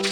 The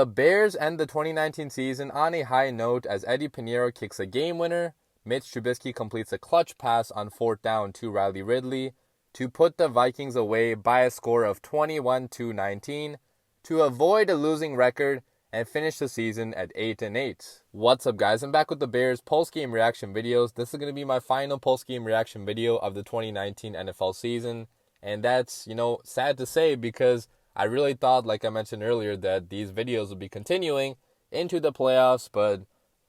Bears end the 2019 season on a high note as Eddie Piniero kicks a game winner. Mitch Trubisky completes a clutch pass on 4th down to Riley Ridley to put the Vikings away by a score of 21-19 to avoid a losing record and finish the season at 8-8. What's up, guys? I'm back with the Bears post-game reaction videos. This is going to be my final post-game reaction video of the 2019 NFL season. And that's, sad to say because I really thought, like I mentioned earlier, that these videos would be continuing into the playoffs, but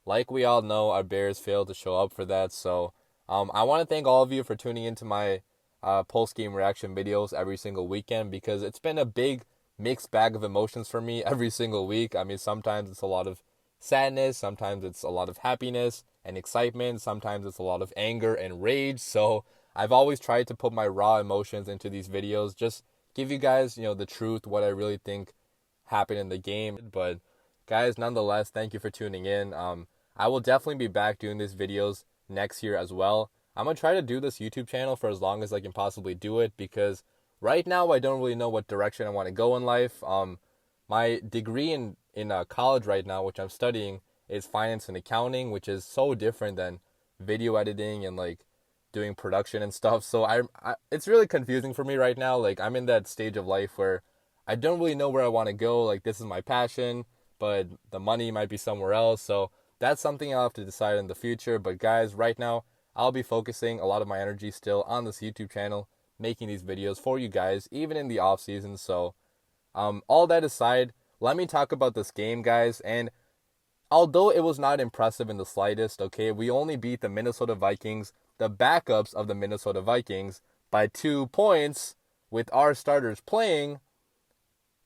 like we all know, our Bears failed to show up for that. So I want to thank all of you for tuning into my post-game reaction videos every single weekend because it's been a big mixed bag of emotions for me every single week. I mean, sometimes it's a lot of sadness, sometimes it's a lot of happiness and excitement, sometimes it's a lot of anger and rage. So I've always tried to put my raw emotions into these videos, just give you guys, the truth, what I really think happened in the game. But guys, nonetheless, thank you for tuning in. I will definitely be back doing these videos next year as well. I'm going to try to do this YouTube channel for as long as I can possibly do it because right now I don't really know what direction I want to go in life. My degree in college right now, which I'm studying, is finance and accounting, which is so different than video editing and doing production and stuff. So I it's really confusing for me right now. I'm in that stage of life where I don't really know where I want to go. This is my passion, but the money might be somewhere else. So that's something I'll have to decide in the future. But guys, right now I'll be focusing a lot of my energy still on this YouTube channel, making these videos for you guys, even in the off season. So all that aside, let me talk about this game, guys. And although it was not impressive in the slightest, okay, we only beat the Minnesota Vikings, the backups of the Minnesota Vikings, by 2 points with our starters playing.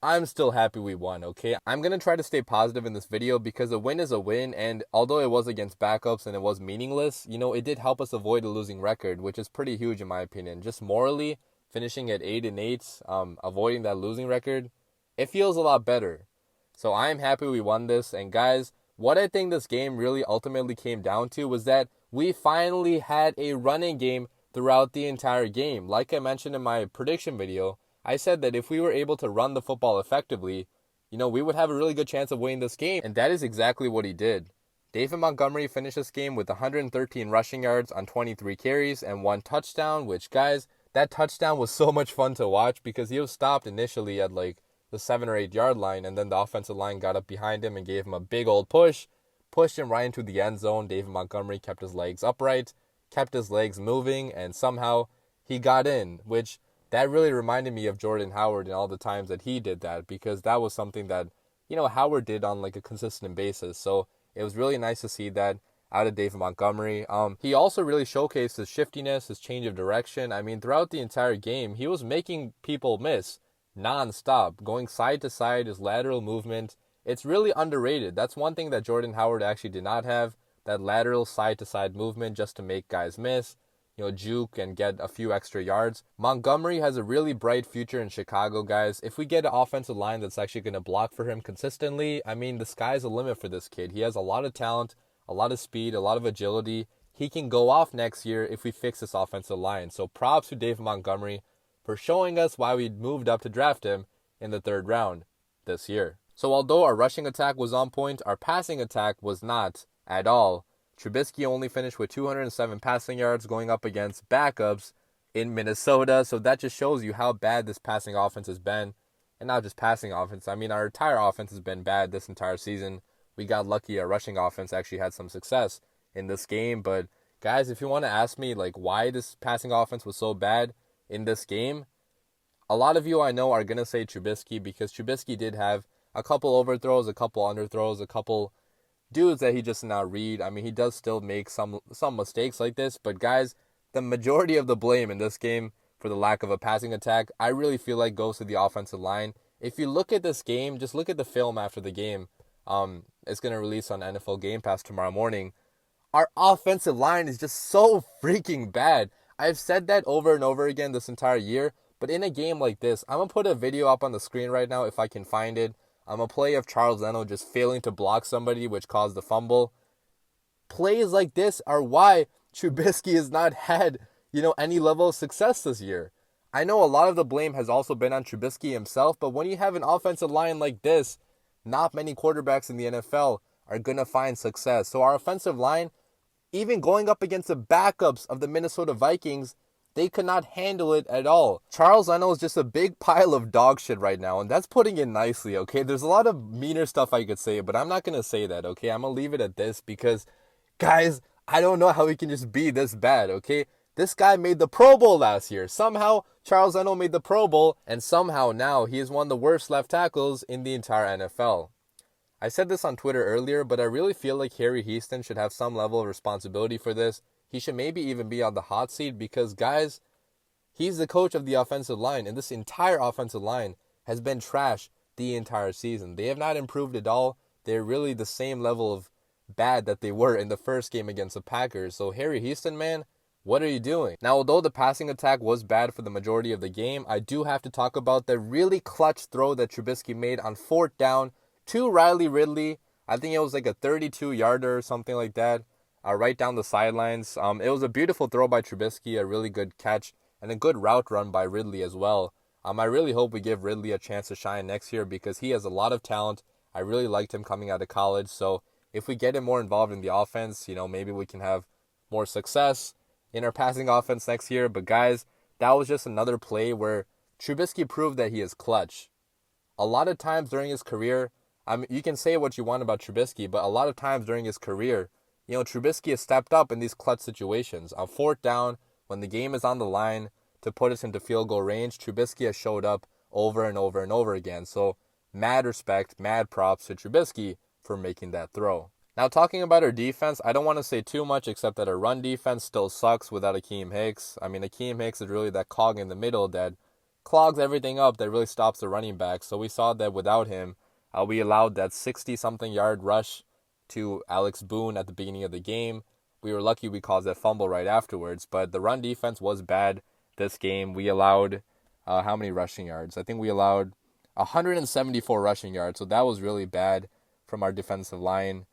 I'm still happy we won, okay? I'm going to try to stay positive in this video because a win is a win, and although it was against backups and it was meaningless, it did help us avoid a losing record, which is pretty huge in my opinion. Just morally, finishing at 8-8, avoiding that losing record, it feels a lot better. So I am happy we won this, and guys, what I think this game really ultimately came down to was that we finally had a running game throughout the entire game. Like I mentioned in my prediction video, I said that if we were able to run the football effectively, we would have a really good chance of winning this game. And that is exactly what he did. David Montgomery finished this game with 113 rushing yards on 23 carries and 1 touchdown, which, guys, that touchdown was so much fun to watch because he was stopped initially at the 7 or 8 yard line, and then the offensive line got up behind him and gave him a big old push, pushed him right into the end zone. David Montgomery kept his legs upright, kept his legs moving, and somehow he got in, which that really reminded me of Jordan Howard and all the times that he did that, because that was something that, Howard did on a consistent basis. So it was really nice to see that out of David Montgomery. He also really showcased his shiftiness, his change of direction. I mean, throughout the entire game, he was making people miss non-stop, going side to side, his lateral movement. It's really underrated. That's one thing that Jordan Howard actually did not have, that lateral side to side movement just to make guys miss, juke and get a few extra yards. Montgomery has a really bright future in Chicago, guys. If we get an offensive line that's actually going to block for him consistently, I mean, the sky's the limit for this kid. He has a lot of talent, a lot of speed, a lot of agility. He can go off next year if we fix this offensive line. So props to David Montgomery for showing us why we moved up to draft him in the 3rd round this year. So although our rushing attack was on point, our passing attack was not at all. Trubisky only finished with 207 passing yards going up against backups in Minnesota. So that just shows you how bad this passing offense has been. And not just passing offense. I mean, our entire offense has been bad this entire season. We got lucky our rushing offense actually had some success in this game. But guys, if you want to ask me why this passing offense was so bad in this game, a lot of you I know are going to say Trubisky, because Trubisky did have a couple overthrows, a couple underthrows, a couple dudes that he just did not read. I mean, he does still make some mistakes like this, but guys, the majority of the blame in this game for the lack of a passing attack, I really feel goes to the offensive line. If you look at this game, just look at the film after the game. It's going to release on NFL Game Pass tomorrow morning. Our offensive line is just so freaking bad. I've said that over and over again this entire year, but in a game like this, I'm going to put a video up on the screen right now if I can find it. A play of Charles Leno just failing to block somebody, which caused the fumble. Plays like this are why Trubisky has not had, any level of success this year. I know a lot of the blame has also been on Trubisky himself, but when you have an offensive line like this, not many quarterbacks in the NFL are going to find success. So our offensive line, even going up against the backups of the Minnesota Vikings, they could not handle it at all. Charles Leno is just a big pile of dog shit right now, and that's putting it nicely, okay? There's a lot of meaner stuff I could say, but I'm not going to say that, okay? I'm going to leave it at this because, guys, I don't know how he can just be this bad, okay? This guy made the Pro Bowl last year. Somehow, Charles Leno made the Pro Bowl, and somehow now he is one of the worst left tackles in the entire NFL. I said this on Twitter earlier, but I really feel like Harry Houston should have some level of responsibility for this. He should maybe even be on the hot seat because, guys, he's the coach of the offensive line, and this entire offensive line has been trash the entire season. They have not improved at all. They're really the same level of bad that they were in the first game against the Packers. So, Harry Houston, man, what are you doing? Now, although the passing attack was bad for the majority of the game, I do have to talk about the really clutch throw that Trubisky made on 4th down to Riley Ridley. I think it was like a 32-yarder or something like that. Right down the sidelines. It was a beautiful throw by Trubisky, a really good catch, and a good route run by Ridley as well. I really hope we give Ridley a chance to shine next year because he has a lot of talent. I really liked him coming out of college. So if we get him more involved in the offense, maybe we can have more success in our passing offense next year. But guys, that was just another play where Trubisky proved that he is clutch. A lot of times during his career, you can say what you want about Trubisky, but a lot of times during his career, Trubisky has stepped up in these clutch situations. On 4th down, when the game is on the line to put us into field goal range, Trubisky has showed up over and over and over again. So, mad respect, mad props to Trubisky for making that throw. Now, talking about our defense, I don't want to say too much except that our run defense still sucks without Akeem Hicks. Akeem Hicks is really that cog in the middle that clogs everything up, that really stops the running back. So, we saw that without him, we allowed that 60-something yard rush to Alex Boone at the beginning of the game. We were lucky we caused that fumble right afterwards, but the run defense was bad this game. We allowed, how many rushing yards? I think we allowed 174 rushing yards, so that was really bad from our defensive line.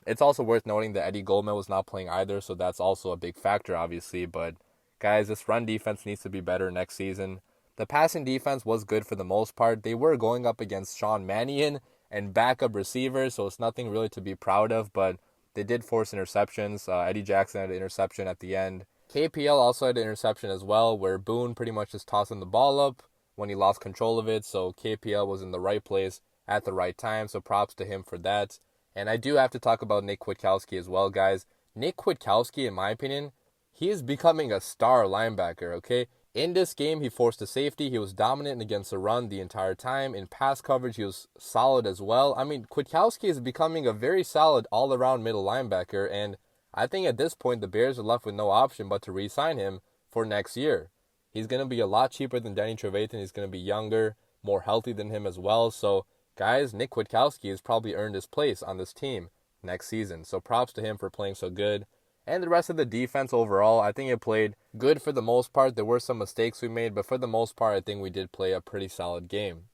It's also worth noting that Eddie Goldman was not playing either, so that's also a big factor, obviously, but guys, this run defense needs to be better next season. The passing defense was good for the most part. They were going up against Sean Mannion and backup receivers, so it's nothing really to be proud of, but they did force interceptions. Eddie Jackson had an interception at the end. KPL also had an interception as well, where Boone pretty much just tossed him the ball up when he lost control of it, so KPL was in the right place at the right time, so props to him for that. And I do have to talk about Nick Kwiatkoski as well, guys. Nick Kwiatkoski, in my opinion, he is becoming a star linebacker, okay? In this game, he forced a safety. He was dominant against the run the entire time. In pass coverage, he was solid as well. Kwiatkoski is becoming a very solid all-around middle linebacker, and I think at this point, the Bears are left with no option but to re-sign him for next year. He's going to be a lot cheaper than Danny Trevathan. He's going to be younger, more healthy than him as well. So, guys, Nick Kwiatkoski has probably earned his place on this team next season. So, props to him for playing so good. And the rest of the defense overall, I think it played good for the most part. There were some mistakes we made, but for the most part, I think we did play a pretty solid game.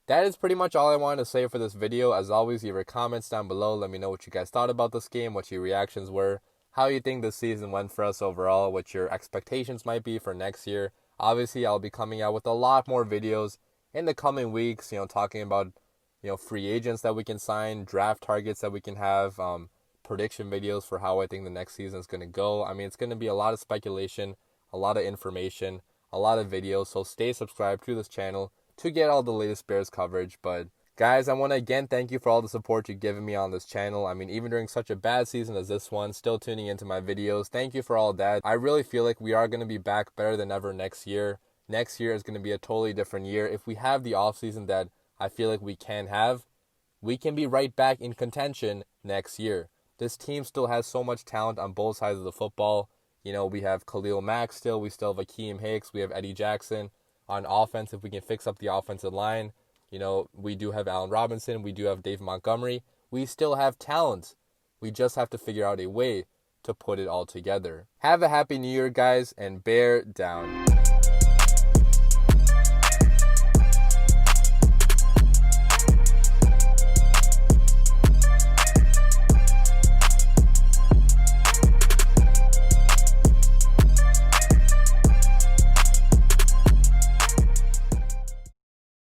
That is pretty much all I wanted to say for this video. As always, leave your comments down below. Let me know what you guys thought about this game, what your reactions were, how you think this season went for us overall, what your expectations might be for next year. Obviously, I'll be coming out with a lot more videos in the coming weeks, talking about, free agents that we can sign, draft targets that we can have, prediction videos for how I think the next season is going to go. It's going to be a lot of speculation, a lot of information, a lot of videos, so stay subscribed to this channel to get all the latest Bears coverage. But guys, I want to again thank you for all the support you've given me on this channel. Even during such a bad season as this one, still tuning into my videos. Thank you for all that. I really feel like we are going to be back better than ever next year. Next year is going to be a totally different year. If we have the offseason that I feel like we can have, we can be right back in contention next year. This team still has so much talent on both sides of the football. We have Khalil Mack still. We still have Akeem Hicks. We have Eddie Jackson. On offense, if we can fix up the offensive line, we do have Allen Robinson. We do have Dave Montgomery. We still have talent. We just have to figure out a way to put it all together. Have a happy new year, guys, and bear down.